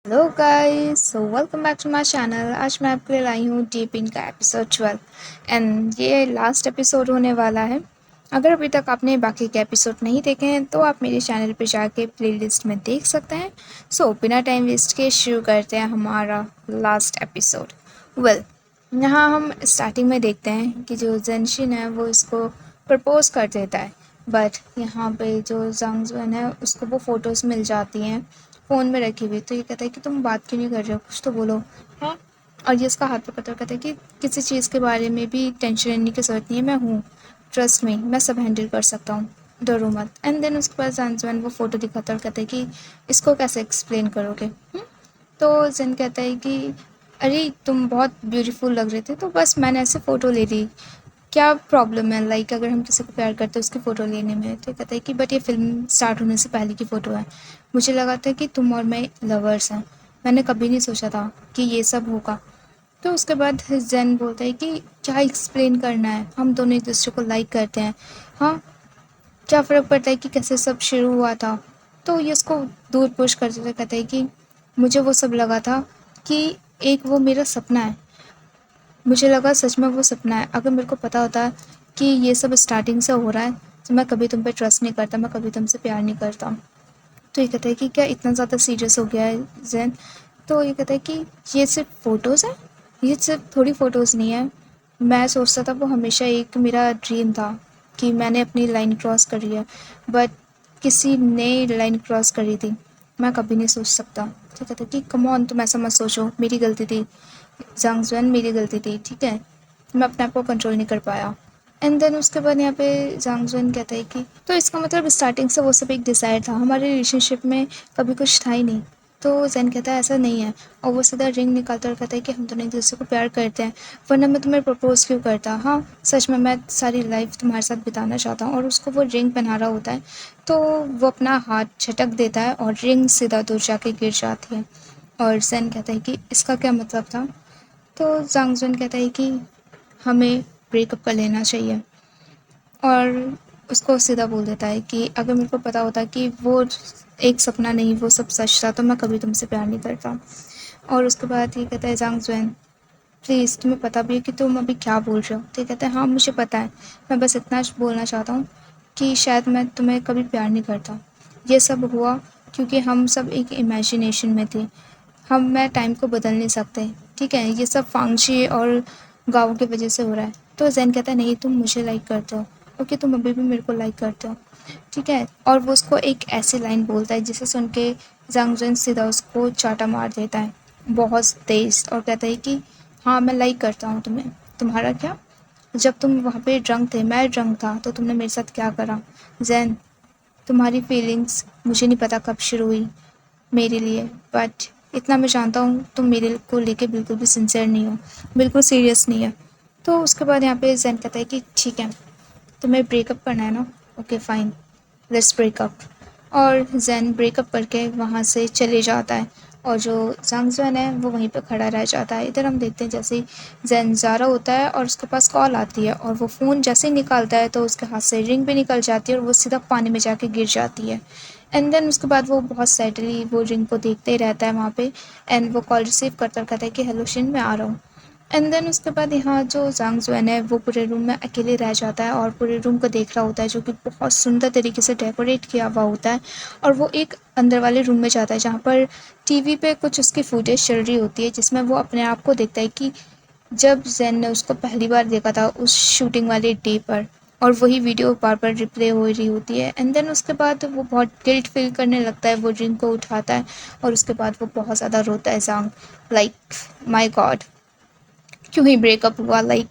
Hello guys, so welcome back to my channel. आज मैं आपके लिए लाई हूँ डीप इन का एपिसोड 12 एंड ये लास्ट एपिसोड होने वाला है। अगर अभी तक आपने बाकी के एपिसोड नहीं देखे हैं तो आप मेरे चैनल पे जाके प्लेलिस्ट में देख सकते हैं। सो बिना टाइम वेस्ट के शुरू करते हैं हमारा लास्ट एपिसोड। वेल, यहाँ हम स्टार्टिंग में देखते हैं कि जो जेनशिन है वो इसको प्रपोज कर देता है, बट यहाँ पे जो जांगजुन है उसको वो फ़ोटोज़ मिल जाती हैं फ़ोन में रखी हुई। तो ये कहता है कि तुम बात क्यों नहीं कर रहे हो, कुछ तो बोलो। हाँ, और ये इसका हाथ पकड़ता कहता है कि किसी चीज़ के बारे में भी टेंशन लेने की ज़रूरत नहीं है, मैं हूँ, ट्रस्ट मी, मैं सब हैंडल कर सकता हूँ, डरो मत। एंड देन उसके बाद जानजवान वो फ़ोटो दिखाता है और कहता है कि इसको कैसे एक्सप्लेन करोगे। तो जिन कहता है कि अरे तुम बहुत ब्यूटीफुल लग रहे थे तो बस मैंने ऐसे फ़ोटो ले ली, क्या प्रॉब्लम है, लाइक अगर हम किसी को प्यार करते हैं उसकी फ़ोटो लेने में। तो कहता है कि बट ये फ़िल्म स्टार्ट होने से पहले की फ़ोटो है, मुझे लगा था कि तुम और मैं लवर्स हैं, मैंने कभी नहीं सोचा था कि ये सब होगा। तो उसके बाद जैन बोलता है कि क्या एक्सप्लेन करना है, हम दोनों एक दूसरे को लाइक करते हैं, हाँ, क्या फ़र्क पड़ता है कि कैसे सब शुरू हुआ था। तो ये उसको दूर पुश कर देता है, कहता है कि मुझे वो सब लगा था कि एक वो मेरा सपना है, मुझे लगा सच में वो सपना है। अगर मेरे को पता होता कि ये सब स्टार्टिंग से हो रहा है तो मैं कभी तुम पे ट्रस्ट नहीं करता, मैं कभी तुमसे प्यार नहीं करता। तो ये कहता है कि क्या इतना ज़्यादा सीरियस हो गया है जैन। तो ये कहता है कि ये सिर्फ फ़ोटोज़ हैं, ये सिर्फ थोड़ी फ़ोटोज़ नहीं है, मैं सोचता था वो हमेशा एक मेरा ड्रीम था कि मैंने अपनी लाइन क्रॉस करी है, बट किसी ने लाइन क्रॉस करी थी, मैं कभी नहीं सोच सकता। तो कहता है कि कम ऑन, तुम ऐसा मत सोचो, मेरी गलती थी जांगजुन, मेरी गलती थी, ठीक है, मैं अपने आप को कंट्रोल नहीं कर पाया। एंड देन उसके बाद यहाँ पे जांगजुन कहता है कि तो इसका मतलब स्टार्टिंग से वो सब एक डिसाइड था, हमारे रिलेशनशिप में कभी कुछ था ही नहीं। तो जैन कहता है ऐसा नहीं है, और वो सीधा रिंग निकालता और कहता है कि हम दोनों एक दूसरे को प्यार करते हैं, वरना मैं तुम्हें प्रपोज क्यों करता। हाँ, सच में मैं सारी लाइफ तुम्हारे साथ बिताना चाहता हूँ। और उसको वो रिंग पहना रहा होता है तो वो अपना हाथ झटक देता है और रिंग सीधा दूर जाके गिर जाती है। और जैन कहता है कि इसका क्या मतलब था। तो जांगजुन कहता है कि हमें ब्रेकअप कर लेना चाहिए, और उसको सीधा बोल देता है कि अगर मेरे को पता होता कि वो एक सपना नहीं, वो सब सच था, तो मैं कभी तुमसे प्यार नहीं करता। और उसके बाद ये कहता है जांगजुन, प्लीज़ तुम्हें पता भी है कि तुम अभी क्या बोल रहे हो। तो ये कहता है हाँ मुझे पता है, मैं बस इतना बोलना चाहता हूँ कि शायद मैं तुम्हें कभी प्यार नहीं करता। ये सब हुआ क्योंकि हम सब एक इमेजिनेशन में थे, हम मैं टाइम को बदल नहीं सकते, ठीक है, ये सब फांगशी और गाँव की वजह से हो रहा है। तो जैन कहता है नहीं, तुम मुझे लाइक करते हो, ओके, तुम अभी भी मेरे को लाइक करते हो, ठीक है। और वो उसको एक ऐसी लाइन बोलता है जिसे सुन के जांगजुन सीधा उसको चाटा मार देता है बहुत तेज, और कहता है कि हाँ मैं लाइक करता हूँ तुम्हें, तुम्हारा क्या, जब तुम वहाँ पे ड्रंक थे, मैं ड्रंक था, तो तुमने मेरे साथ क्या करा। जैन, तुम्हारी फीलिंग्स मुझे नहीं पता कब शुरू हुई मेरे लिए, बट इतना मैं जानता हूँ तुम मेरे को लेके बिल्कुल भी सिंसियर नहीं हो, बिल्कुल सीरियस नहीं है। तो उसके बाद यहाँ पे जैन कहता है कि ठीक है, तुम्हें ब्रेकअप करना है ना, ओके फाइन, लेट्स ब्रेकअप। और जैन ब्रेकअप करके वहाँ से चले जाता है, और जो जांगजुन है वो वहीं पर खड़ा रह जाता है। इधर हम देखते हैं जैसे ही जैन जा रहा होता है और उसके पास कॉल आती है, और वो फ़ोन जैसे ही निकालता है तो उसके हाथ से रिंग भी निकल जाती है और वो सीधा पानी में जाके गिर जाती है। एंड देन उसके बाद वो बहुत सैडली वो रिंग को देखते ही रहता है वहाँ पे। एंड वो कॉल रिसीव करता कहता है कि हेलो शिन, मैं आ रहा हूँ। एंड देन उसके बाद यहाँ जो जांगजुन है वो पूरे रूम में अकेले रह जाता है और पूरे रूम को देख रहा होता है, जो कि बहुत सुंदर तरीके से डेकोरेट किया हुआ होता है। और वो एक अंदर वाले रूम में जाता है जहाँ पर टीवी पे कुछ उसकी फुटेज चल रही होती है, जिसमें वो अपने आप को देखता है कि जब जैन ने उसको पहली बार देखा था उस शूटिंग वाले डे पर, और वही वीडियो बार बार रिप्ले हो रही होती है। एंड देन उसके बाद वो बहुत गिल्ट फील करने लगता है, वो रिंग को उठाता है और उसके बाद वो बहुत ज़्यादा रोता है जांग, लाइक माई गॉड, क्यों ही ब्रेकअप हुआ, लाइक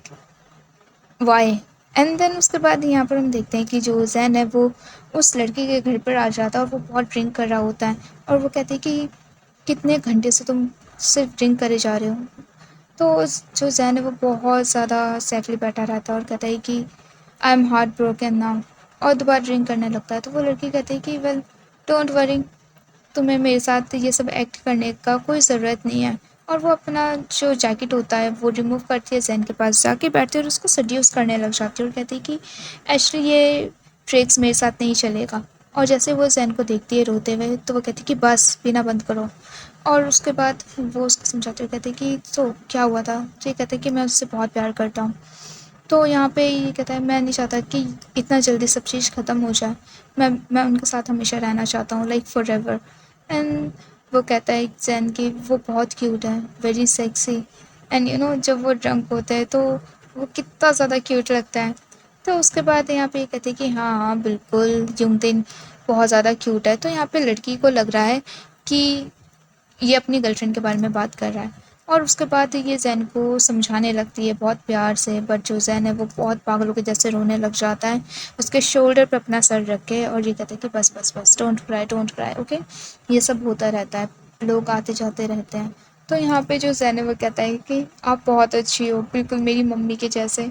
वाई। एंड देन उसके बाद यहाँ पर हम देखते हैं कि जो जैन है वो उस लड़की के घर पर आ जाता है और वो बहुत ड्रिंक कर रहा होता है, और वो कहते हैं कि कितने घंटे से तुम सिर्फ ड्रिंक करे जा रहे हो। तो जो जैन है वो बहुत ज़्यादा सैडली बैठा रहता है और कहता है कि I M heart broken now, और दोबारा ड्रिंक करने लगता है। तो वो लड़की कहती है कि वेल, डोंट वरी, तुम्हें मेरे साथ ये सब एक्ट करने का कोई ज़रूरत नहीं है। और वो अपना जो जैकेट होता है वो रिमूव करती है, जैन के पास जाके बैठती है और उसको सड्यूस करने लग जाती है और कहती है कि एक्चुअली ये ट्रिक्स मेरे साथ नहीं चलेगा, और जैसे वो जैन को देखती है रोते हुए, तो वो कहती है कि बस पीना बंद करो। और उसके बाद वो उसको समझाते हुए कहते हैं कि तो क्या हुआ था? तो ये कहते हैं कि मैं उससे बहुत प्यार करता हूँ। तो यहाँ पे ये कहता है मैं नहीं चाहता कि इतना जल्दी सब चीज़ ख़त्म हो जाए। मैं उनके साथ हमेशा रहना चाहता हूँ, लाइक फॉरएवर। एंड वो कहता है जैन कि वो बहुत क्यूट है, वेरी सेक्सी। एंड जब वो ड्रंक होता है तो वो कितना ज़्यादा क्यूट लगता है। तो उसके बाद यहाँ पे ये कहते हैं कि हाँ हाँ बिल्कुल यूंगतिन बहुत ज़्यादा क्यूट है। तो यहाँ पे लड़की को लग रहा है कि ये अपनी गर्लफ्रेंड के बारे में बात कर रहा है। और उसके बाद ये जैन को समझाने लगती है बहुत प्यार से, बट जो जैन है वो बहुत पागलों के जैसे रोने लग जाता है उसके शोल्डर पे अपना सर रख के, और ये कहते हैं कि बस बस बस डोंट क्राई ओके। ये सब होता रहता है, लोग आते जाते रहते हैं। तो यहाँ पे जो जैन है वो कहता है कि आप बहुत अच्छी हो, बिल्कुल मेरी मम्मी के जैसे।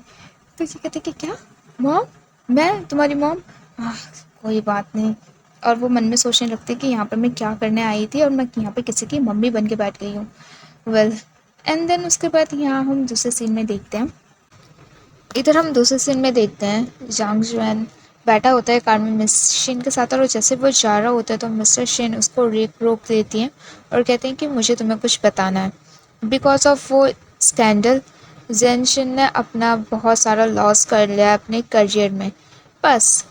तो ये कहते कि क्या मॉम? मैं तुम्हारी मॉम? आह, कोई बात नहीं। और वो मन में सोचने लगते कि यहाँ पर मैं क्या करने आई थी और मैं यहाँ पे किसी की मम्मी बन के बैठ गई हूँ। वेल, एंड देन उसके बाद यहाँ हम दूसरे सीन में देखते हैं। इधर हम दूसरे सीन में देखते हैं जांग जुएन बैठा होता है कार में मिस शिन के साथ, और जैसे वो जा रहा होता है तो मिस्टर शिन उसको रोक देती हैं और कहते हैं कि मुझे तुम्हें कुछ बताना है। बिकॉज ऑफ वो स्कैंडल जेन शिन ने अपना बहुत सारा लॉस कर लिया है अपने करियर में। बस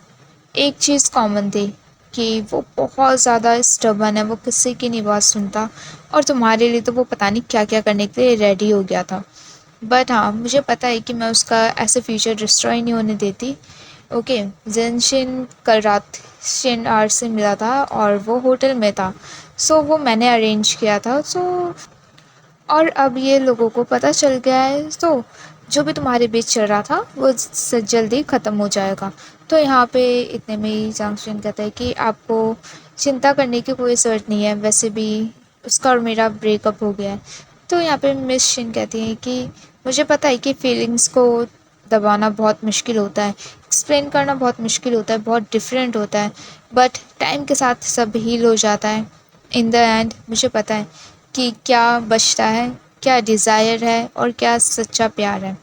एक चीज़ कॉमन थी कि वो बहुत ज़्यादा स्टबर्न है, वो किसी की नहीं बात सुनता, और तुम्हारे लिए तो वो पता नहीं क्या क्या करने के लिए रेडी हो गया था। बट हाँ मुझे पता है कि मैं उसका ऐसे फ्यूचर डिस्ट्रॉय नहीं होने देती। ओके। जेनशिन कल रात शिन आर से मिला था और वो होटल में था, सो वो मैंने अरेंज किया था। सो और अब ये लोगों को पता चल गया है, तो जो भी तुम्हारे बीच चल रहा था वो जल्दी ख़त्म हो जाएगा। तो यहाँ पे इतने में ही जांगशन कहता है कि आपको चिंता करने की कोई ज़रूरत नहीं है, वैसे भी उसका और मेरा ब्रेकअप हो गया है। तो यहाँ पे मिस शिन कहती हैं कि मुझे पता है कि फीलिंग्स को दबाना बहुत मुश्किल होता है, एक्सप्लेन करना बहुत मुश्किल होता है, बहुत डिफरेंट होता है, बट टाइम के साथ सब हील हो जाता है। इन द एंड मुझे पता है कि क्या बचता है, क्या डिज़ायर है और क्या सच्चा प्यार है।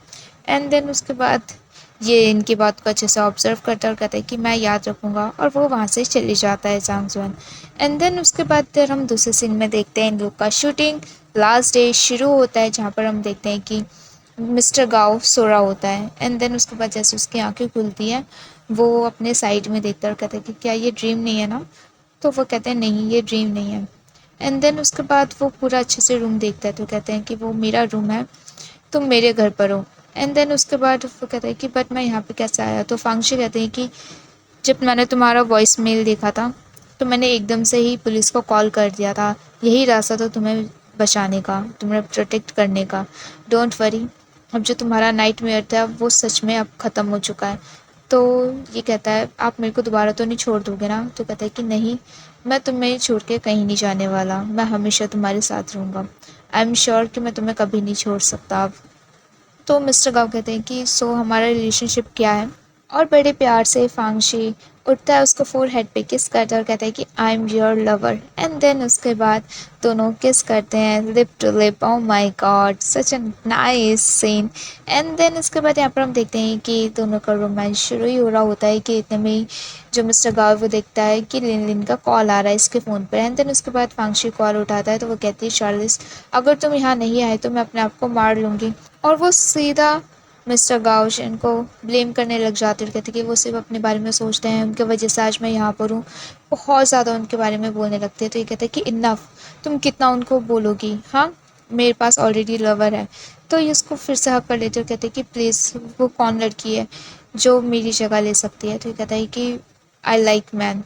एंड देन उसके बाद ये इनकी बात को अच्छे से ऑब्जर्व करता है और कहता है कि मैं याद रखूँगा, और वो वहाँ से चले जाता है जांगजुन। एंड देन उसके बाद फिर हम दूसरे सीन में देखते हैं इन लोग का शूटिंग लास्ट डे शुरू होता है, जहाँ पर हम देखते हैं कि मिस्टर गाओ सो रहा होता है। एंड देन उसके बाद जैसे उसकी आंखें खुलती हैं वो अपने साइड में देखता है और कहता है कि क्या ये ड्रीम नहीं है ना? तो वो कहते हैं नहीं ये ड्रीम नहीं है। एंड देन उसके बाद वो पूरा अच्छे से रूम देखता है, तो कहते हैं कि वो मेरा रूम है, तुम मेरे घर पर हो। एंड देन उसके बाद वो कहता है कि बट मैं यहाँ पे कैसे आया? तो फांगशी कहते हैं कि जब मैंने तुम्हारा वॉइस मेल देखा था तो मैंने एकदम से ही पुलिस को कॉल कर दिया था, यही रास्ता था तुम्हें बचाने का, तुम्हें प्रोटेक्ट करने का। डोंट वरी, अब जो तुम्हारा नाइटमेयर था वो सच में अब ख़त्म हो चुका है। तो ये कहता है आप मेरे को दोबारा तो नहीं छोड़ दोगे ना? तो कहता है कि नहीं, मैं तुम्हें छोड़ के कहीं नहीं जाने वाला, मैं हमेशा तुम्हारे साथ रहूँगा। आई एम श्योर कि मैं तुम्हें कभी नहीं छोड़ सकता अब। तो मिस्टर गाव कहते हैं कि सो हमारा रिलेशनशिप क्या है? और बड़े प्यार से फांगशी उठता है, उसको फोरहेड पे किस करता है और कहता है कि I am your lover. And then उसके बाद दोनों किस करते हैं lip to lip. Oh my God, such a nice scene. And then उसके बाद यहाँ पर हम देखते हैं कि दोनों का रोमांस शुरू ही हो रहा होता है कि इतने में ही जो मिस्टर गाव वो देखता है कि लिन लिन का कॉल आ रहा है इसके फ़ोन पर। एंड देन उसके बाद फांगशी कॉल उठाता है तो वो कहती है चार्लिस, अगर तुम यहाँ नहीं आए तो मैं अपने आप को मार लूँगी। और वो सीधा मिस्टर गाउशन को ब्लेम करने लग जाते हैं, कहते कि वो सिर्फ अपने बारे में सोचते हैं, उनकी वजह से आज मैं यहाँ पर हूँ। बहुत ज़्यादा उनके बारे में बोलने लगते हैं। तो ये कहते हैं कि इनफ, तुम कितना उनको बोलोगी? हाँ, मेरे पास ऑलरेडी लवर है। तो ये उसको फिर से हक कर लेते और कहते हैं कि प्लीज़ वो कौन लड़की है जो मेरी जगह ले सकती है? तो ये कहता है कि I like man.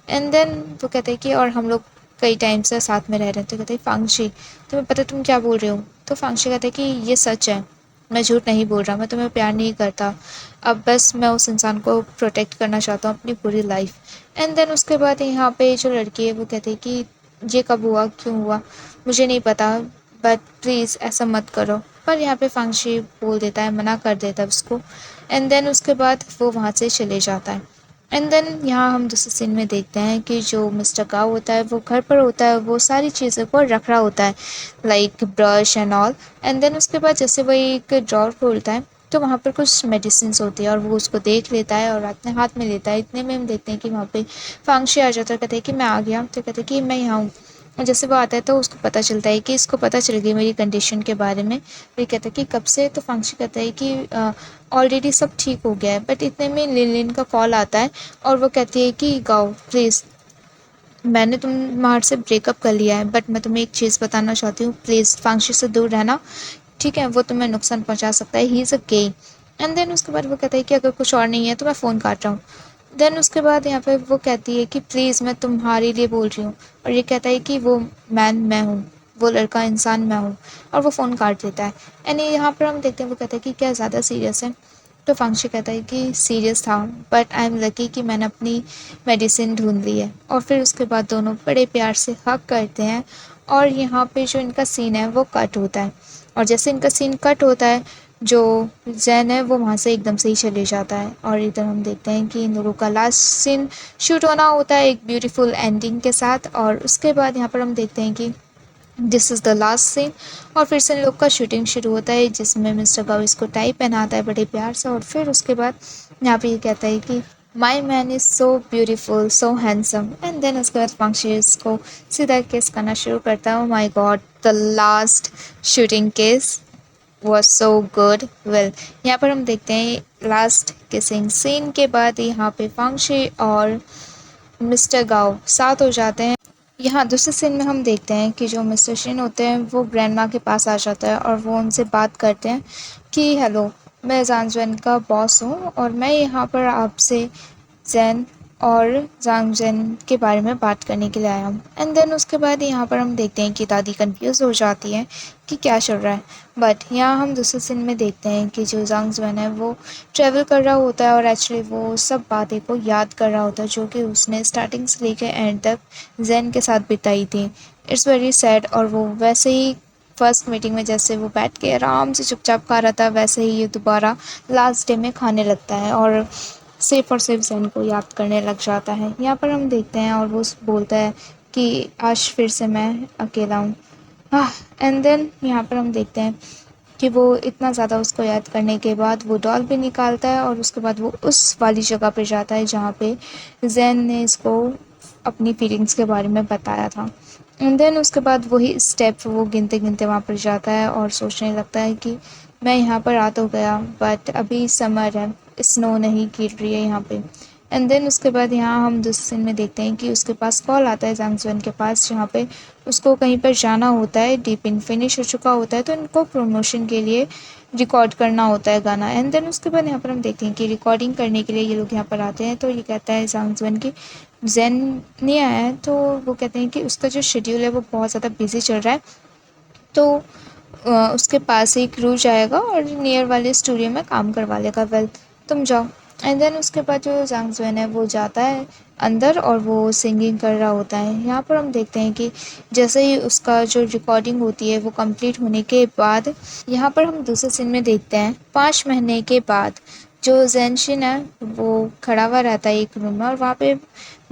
And then वो कहते हैं कि और हम लोग कई टाइम से साथ में रह रहे हैं। तो कहते हैं फांगशी, तुम्हें पता तुम क्या बोल रहे हो? तो फांगशी कहता है कि ये सच है, मैं झूठ नहीं बोल रहा, मैं तुम्हें प्यार नहीं करता, अब बस मैं उस इंसान को प्रोटेक्ट करना चाहता हूँ अपनी पूरी लाइफ। एंड देन उसके बाद यहाँ पे जो लड़की है वो कहती है कि ये कब हुआ, क्यों हुआ, मुझे नहीं पता, बट प्लीज़ ऐसा मत करो। पर यहाँ पे फांगशी बोल देता है, मना कर देता है उसको। एंड देन उसके बाद वो वहाँ से चले जाता है। एंड देन यहाँ हम दूसरे सीन में देखते हैं कि जो मिस्टर गाव होता है वो घर पर होता है, वो सारी चीज़ों को रख रहा होता है like brush and all. And then उसके बाद जैसे वो एक ड्रॉर खोलता है तो वहाँ पर कुछ मेडिसिन्स होती है और वो उसको देख लेता है और अपने हाथ में लेता है। इतने में हम देखते हैं कि वहाँ पे फांगशी आ जाता है, कहते हैं कि मैं आ गया, तो कहते हैं कि मैं यहाँ हूँ। और जैसे वो आता है तो उसको पता चलता है कि इसको पता चल गई मेरी कंडीशन के बारे में। फिर कहता है कि कब से, तो फांगशी कहता है कि ऑलरेडी सब ठीक हो गया है। बट इतने में लिन का कॉल आता है और वो कहती है कि गाओ प्लीज़, मैंने तुम्हारे से ब्रेकअप कर लिया है, बट मैं तुम्हें एक चीज़ बताना चाहती हूँ, प्लीज़ फांगशी से दूर रहना, ठीक है, वो तुम्हें नुकसान पहुंचा सकता है, he is a gay. And then उसके बाद वो कहता है कि अगर कुछ और नहीं है तो मैं फ़ोन काट रहा हूँ। देन उसके बाद यहाँ पे वो कहती है कि प्लीज़ मैं तुम्हारे लिए बोल रही हूँ, और ये कहता है कि वो मैन मैं हूँ, वो लड़का इंसान मैं हूँ, और वो फ़ोन काट देता है। एंड यहाँ पर हम देखते हैं वो कहता है कि क्या ज़्यादा सीरियस है, तो फांगशी कहता है कि सीरियस था, बट आई एम लकी कि मैंने अपनी मेडिसिन ढूंढ ली है। और फिर उसके बाद दोनों बड़े प्यार से हग करते हैं और यहाँ पे जो इनका सीन है वो कट होता है। और जैसे इनका सीन कट होता है, जो जैन है वो वहाँ से एकदम से ही चले जाता है और इधर हम देखते हैं कि इन लोगों का लास्ट सीन शूट होना होता है एक ब्यूटीफुल एंडिंग के साथ। और उसके बाद यहाँ पर हम देखते हैं कि this is the last scene, और फिर से इन लोग का शूटिंग शुरू होता है जिसमें मिस्टर गाओ इसको टाई पहनाता है बड़े प्यार से। और फिर उसके बाद यहाँ पे ये कहता है कि my man is so beautiful so handsome, and then उसके बाद फांगशी इसको सीधा किस करना शुरू करता है। माई गॉड, द लास्ट शूटिंग किस was so good। well, यहाँ पर हम देखते हैं लास्ट किसिंग सीन के बाद यहाँ पे फांगशी और मिस्टर गाओ साथ हो जाते हैं। यहाँ दूसरे सीन में हम देखते हैं कि जो मिस्टर शिन होते हैं वो ग्रैंड माँ के पास आ जाता है और वो उनसे बात करते हैं कि हेलो, मैं जांगजुन का बॉस हूँ और मैं यहाँ पर आपसे जैन और जांगजन के बारे में बात करने के लिए आया हूँ। एंड देन उसके बाद यहाँ पर हम देखते हैं कि दादी कंफ्यूज हो जाती है कि क्या चल रहा है। बट यहाँ हम दूसरे सीन में देखते हैं कि जो जांगजन है वो ट्रैवल कर रहा होता है और एक्चुअली वो सब बातें को याद कर रहा होता है जो कि उसने स्टार्टिंग से लेकर एंड तक जैन के साथ बिताई थी। It's very sad. और वो वैसे ही फर्स्ट मीटिंग में जैसे वो बैठ के आराम से चुपचाप खा रहा था, वैसे ही ये दोबारा लास्ट डे में खाने लगता है और सिर्फ और सिर्फ जैन को याद करने लग जाता है। यहाँ पर हम देखते हैं और वो बोलता है कि आज फिर से मैं अकेला हूँ। एंड देन यहाँ पर हम देखते हैं कि वो इतना ज़्यादा उसको याद करने के बाद वो डॉल भी निकालता है और उसके बाद वो उस वाली जगह पे जाता है जहाँ पे जैन ने इसको अपनी फीलिंग्स के बारे में बताया था। एंड देन उसके बाद वही स्टेप वो गिनते गिनते वहाँ पर जाता है और सोचने लगता है कि मैं यहाँ पर आ तो गया, बट अभी समर है, स्नो नहीं गिर रही है यहाँ पे। एंड देन उसके बाद यहाँ हम दूसरे सीन में देखते हैं कि उसके पास कॉल आता है जांगजुन के पास, जहाँ पे उसको कहीं पर जाना होता है, डीप इन फिनिश हो चुका होता है तो इनको प्रमोशन के लिए रिकॉर्ड करना होता है गाना। एंड देन उसके बाद यहाँ पर हम देखते हैं कि रिकॉर्डिंग करने के लिए ये लोग यहाँ पर आते हैं। तो ये कहता है जांगजुन की जैन नहीं आया है, तो वो कहते हैं कि उसका जो शेड्यूल है वो बहुत ज़्यादा बिजी चल रहा है, तो उसके पास ही क्रू जाएगा और नियर वाले स्टूडियो में काम करवा लेगा। वेल, तुम जाओ। एंड देन उसके बाद जो जांगजुन है वो जाता है अंदर और वो सिंगिंग कर रहा होता है। यहाँ पर हम देखते हैं कि जैसे ही उसका जो रिकॉर्डिंग होती है वो कंप्लीट होने के बाद यहाँ पर हम दूसरे सीन में देखते हैं 5 महीने के बाद जो जेनशिन है वो खड़ा हुआ रहता है एक रूम में और वहाँ पे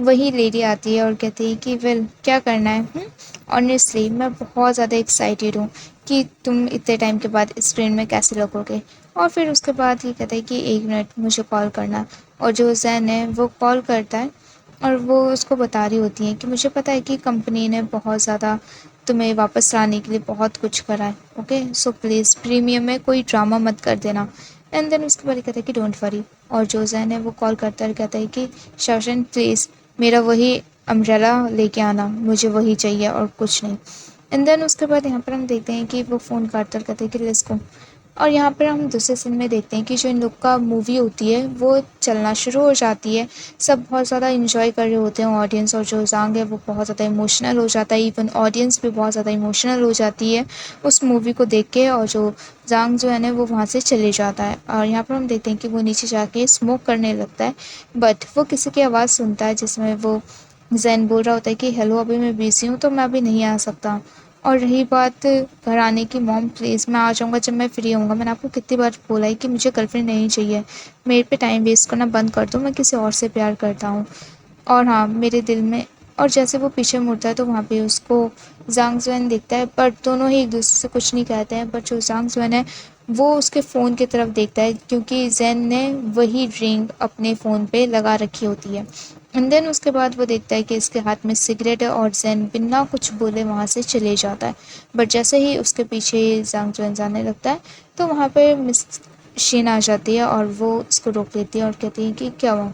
वही लेडी आती है और कहती है कि वेल क्या करना है। ऑनेस्टली मैं बहुत ज़्यादा एक्साइटेड हूँ कि तुम इतने टाइम के बाद स्क्रीन में कैसे लगोगे। और फिर उसके बाद ये कहता है कि 1 मिनट मुझे कॉल करना, और जो जैन है वो कॉल करता है और वो उसको बता रही होती है कि मुझे पता है कि कंपनी ने बहुत ज़्यादा तुम्हें वापस लाने के लिए बहुत कुछ करा है, ओके सो प्लीज़ प्रीमियम में कोई ड्रामा मत कर देना। एंड देन उसके बाद कहता है कि डोंट वरी, और जो जैन है वो कॉल करता है और कहता है कि शाओशन प्लीज़ मेरा वही अम्ब्रेला लेके आना, मुझे वही चाहिए और कुछ नहीं। एंड देन उसके बाद यहाँ पर हम देखते हैं कि वो फ़ोन काटकर कहते हैं कि लेट्स गो। और यहाँ पर हम दूसरे सीन में देखते हैं कि जो इन लोग का मूवी होती है वो चलना शुरू हो जाती है। सब बहुत ज़्यादा इन्जॉय कर रहे होते हैं ऑडियंस, और जो जांग है वो बहुत ज़्यादा इमोशनल हो जाता है, इवन ऑडियंस भी बहुत ज़्यादा इमोशनल हो जाती है उस मूवी को देख के। और जो जांग जो है ना वो वहाँ से चले जाता है और यहाँ पर हम देखते हैं कि वो नीचे जाके स्मोक करने लगता है, बट वो किसी की आवाज़ सुनता है जिसमें वो जैन बोल रहा होता है कि हेलो अभी मैं बिज़ी हूँ तो मैं अभी नहीं आ सकता। और रही बात घर आने की, मॉम प्लीज़ मैं आ जाऊँगा जब मैं फ्री होऊंगा, मैंने आपको कितनी बार बोला है कि मुझे गर्लफ्रेंड नहीं चाहिए, मेरे पे टाइम वेस्ट करना बंद कर दो, मैं किसी और से प्यार करता हूँ। और हाँ, मेरे दिल में और जैसे वो पीछे मुड़ता है तो वहाँ पे उसको ज़ांग ज़ुएन दिखता है, बट दोनों ही एक दूसरे से कुछ नहीं कहते हैं। बट जो ज़ांग ज़ुएन है वो उसके फ़ोन की तरफ देखता है, क्योंकि ज़ेन ने वही रिंग अपने फ़ोन पे लगा रखी होती है। एंड देन उसके बाद वो देखता है कि इसके हाथ में सिगरेट है, और ज़ेन बिना कुछ बोले वहाँ से चले जाता है। बट जैसे ही उसके पीछे ज़ांग ज़ुएन जाने लगता है तो वहाँ पे मिस शीन आ जाती है, और वो उसको रोक लेती है और कहती है कि क्या हुआ।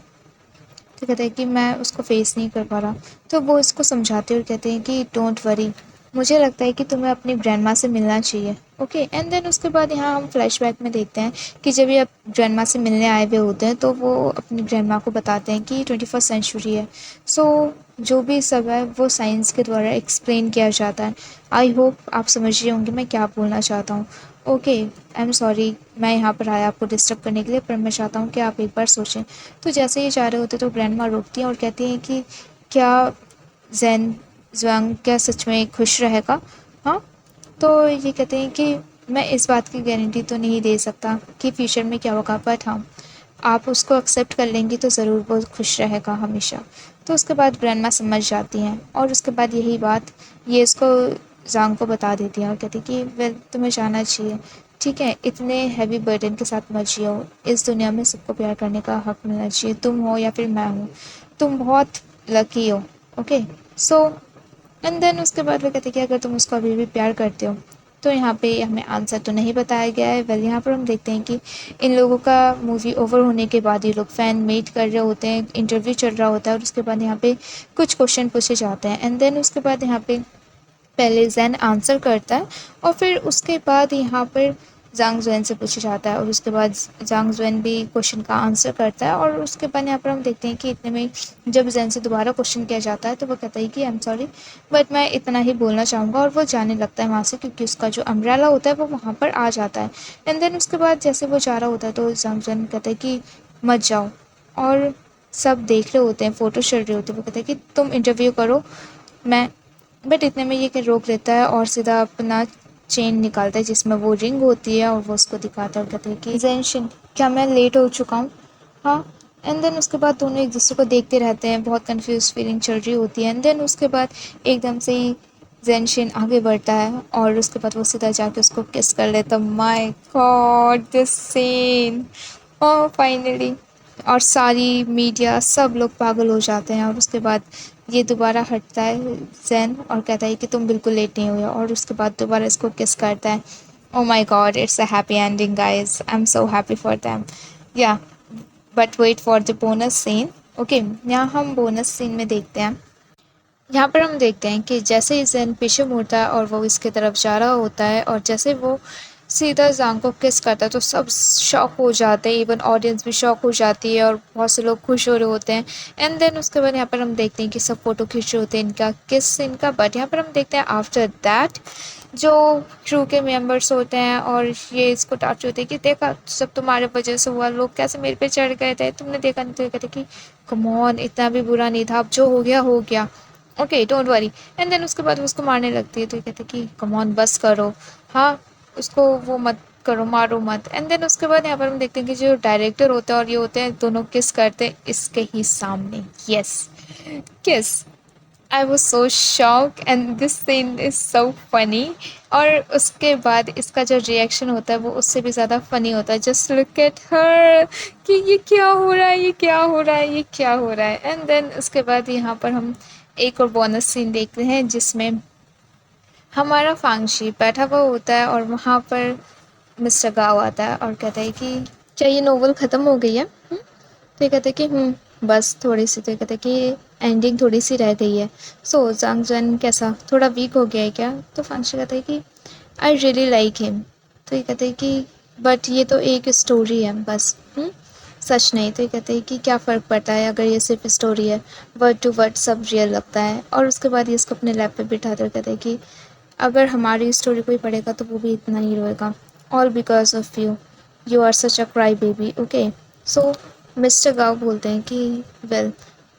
तो कहते हैं कि मैं उसको फेस नहीं कर पा रहा। तो वो इसको समझाते हैं और कहते हैं कि डोंट वरी, मुझे लगता है कि तुम्हें अपनी ग्रैंड माँ से मिलना चाहिए। ओके, एंड देन उसके बाद यहाँ हम फ्लैशबैक में देखते हैं कि जब ये ग्रैंड माँ से मिलने आए हुए होते हैं तो वो अपनी ग्रैंड माँ को बताते हैं कि 21st सेंचुरी है। सो जो भी सब है वो साइंस के द्वारा एक्सप्लेन किया जाता है। आई होप आप समझ रहे होंगे मैं क्या बोलना चाहता हूँ। ओके, आई एम सॉरी मैं यहाँ पर आया आपको डिस्टर्ब करने के लिए, पर मैं चाहता हूँ कि आप एक बार सोचें। तो जैसे ही जा रहे होते तो ग्रैंड माँ रोकती हैं और कहती हैं कि क्या जैन जुआंग क्या सच में खुश रहेगा। हाँ, तो ये कहते हैं कि मैं इस बात की गारंटी तो नहीं दे सकता कि फ्यूचर में क्या होगा, बट हाँ, आप उसको एक्सेप्ट कर लेंगी तो ज़रूर वो खुश रहेगा हमेशा। तो उसके बाद ग्रैंडमा समझ जाती हैं, और उसके बाद यही बात ये इसको ज़ांग को बता देती हैं और कहती कि वेल तुम्हें जाना चाहिए, ठीक है, इतने हैवी बर्डन के साथ मत जियो। इस दुनिया में सबको प्यार करने का हक मिलना चाहिए, तुम हो या फिर मैं हूँ, तुम बहुत लकी हो। ओके, सो एंड देन उसके बाद वो कहते हैं कि अगर तुम उसको अभी भी प्यार करते हो तो यहाँ पे हमें आंसर तो नहीं बताया गया है। वेल यहाँ पर हम देखते हैं कि इन लोगों का मूवी ओवर होने के बाद ये लोग फ़ैन मेट कर रहे होते हैं, इंटरव्यू चल रहा होता है, और उसके बाद यहाँ पे कुछ क्वेश्चन पूछे जाते हैं। एंड देन उसके बाद यहाँ पे पहले ज़ैन आंसर करता है, और फिर उसके बाद यहाँ पर ज़ांग ज़ुएन से पूछा जाता है, और उसके बाद ज़ांग ज़ुएन भी क्वेश्चन का आंसर करता है। और उसके बाद यहाँ पर हम देखते हैं कि इतने में जब ज़ैन से दोबारा क्वेश्चन किया जाता है तो वो कहता है कि आई एम सॉरी बट मैं इतना ही बोलना चाहूँगा, और वो जाने लगता है वहाँ से, क्योंकि उसका जो अम्ब्रेला होता है वो वहाँ पर आ जाता है। एंड देन उसके बाद जैसे वो जा रहा होता है तो ज़ांग ज़ुएन कहता है कि मत जाओ, और सब देख रहे होते हैं, फ़ोटो चल रही होती है। वो कहता है कि तुम इंटरव्यू करो, मैं बट इतने में ये कि रोक लेता है और सीधा अपना चेन निकालता है जिसमें वो रिंग होती है, और वो उसको दिखाता है और कहते हैं कि जेनशिन क्या मैं लेट हो चुका हूँ। हाँ, एंड देन उसके बाद दोनों एक दूसरे को देखते रहते हैं, बहुत कंफ्यूज फीलिंग चल रही होती है। एंड देन उसके बाद एकदम से ही जेनशिन आगे बढ़ता है, और उसके बाद वो सीधा जाके उसको किस कर लेता। My God this scene, oh finally. और सारी मीडिया सब लोग पागल हो जाते हैं, और उसके बाद ये दोबारा हटता है ज़ैन और कहता है कि तुम बिल्कुल लेट नहीं हुए, और उसके बाद दोबारा इसको किस करता है। Oh my god, it's a happy ending guys, I am so happy for them. Yeah but wait for the bonus scene. Okay, यहाँ हम बोनस सीन में देखते हैं। यहाँ पर हम देखते हैं कि जैसे ही ज़ैन पीछे मुड़ता है और वो इसके तरफ जा रहा होता है, और जैसे वो सीधा ज़ांग को किस करता है तो सब शॉक हो जाते हैं, इवन ऑडियंस भी शॉक हो जाती है, और बहुत से लोग खुश हो रहे होते हैं। एंड देन उसके बाद यहाँ पर हम देखते हैं कि सब फ़ोटो खींच रहे होते हैं इनका किस इनका। बट यहाँ पर हम देखते हैं आफ्टर दैट जो क्रू के मेंबर्स होते हैं और ये इसको डांट रहे होते हैं कि देखा सब तुम्हारे वजह से हुआ, लोग कैसे मेरे पे चढ़ गए थे, तुमने देखा नहीं। तो कहते कि कम ऑन, इतना भी बुरा नहीं था, अब जो हो गया हो गया, okay don't worry. And then उसके बाद वो उसको मारने लगती है, तो ये कहते कि कम ऑन बस करो, हाँ उसको वो मत करो, मारो मत। एंड देन उसके बाद यहाँ पर हम देखते हैं कि जो डायरेक्टर होता है और ये होते हैं दोनों किस करते हैं इसके ही सामने। Yes, kiss. I was so shock and this scene is so funny. और उसके बाद इसका जो रिएक्शन होता है वो उससे भी ज़्यादा फ़नी होता है। जस्ट लुक एट हर कि ये क्या हो रहा है, ये क्या हो रहा है, ये क्या हो रहा है। एंड देन उसके बाद यहाँ पर हम एक और बोनस सीन देखते हैं जिसमें हमारा फांगशी बैठा हुआ होता है, और वहाँ पर मिस्टर गाओ आता है और कहता है कि क्या ये नोवेल ख़त्म हो गई है। तो ये कहते हैं कि बस थोड़ी सी। तो ये कहते हैं कि एंडिंग थोड़ी सी रह गई है। सो ज़ांग जन कैसा थोड़ा वीक हो गया है क्या। तो फांगशी कहता है कि आई रियली लाइक हिम। तो ये कहते हैं कि बट ये तो एक स्टोरी है बस, सच नहीं। तो ये कहते हैं कि क्या फ़र्क पड़ता है अगर ये सिर्फ स्टोरी है, वर्ड टू वर्ड सब रियल लगता है। और उसके बाद ये इसको अपने लैब पे बिठाते और कहते हैं कि अगर हमारी स्टोरी कोई पढ़ेगा तो वो भी इतना ही रोएगा, all because of you, you are such a cry baby. Okay, so mister Gao बोलते हैं कि वेल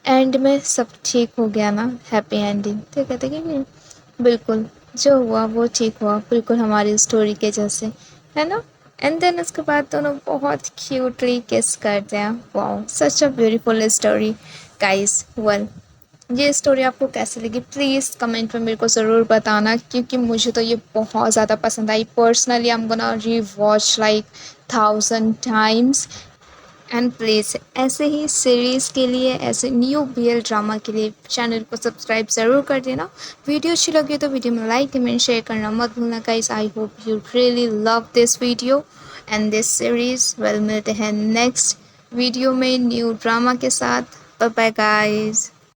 एंड में सब ठीक हो गया ना, हैप्पी एंडिंग। तो कहते हैं कि बिल्कुल जो हुआ वो ठीक हुआ, बिल्कुल हमारी स्टोरी के जैसे, है ना। एंड देन उसके बाद दोनों बहुत क्यूटली किस करते हैं। Wow, such a beautiful story guys. Well ये स्टोरी आपको कैसी लगी प्लीज़ कमेंट में मेरे को ज़रूर बताना, क्योंकि मुझे तो ये बहुत ज़्यादा पसंद आई। Personally I am gonna rewatch like 1000 times. And please ऐसे ही सीरीज़ के लिए, ऐसे न्यू बीएल ड्रामा के लिए चैनल को सब्सक्राइब ज़रूर कर देना। वीडियो अच्छी लगी तो वीडियो में लाइक कमेंट शेयर करना मत भूलना guys. I hope you really love this video and this series. Well मिलते हैं नेक्स्ट वीडियो में न्यू ड्रामा के साथ। Bye bye guys.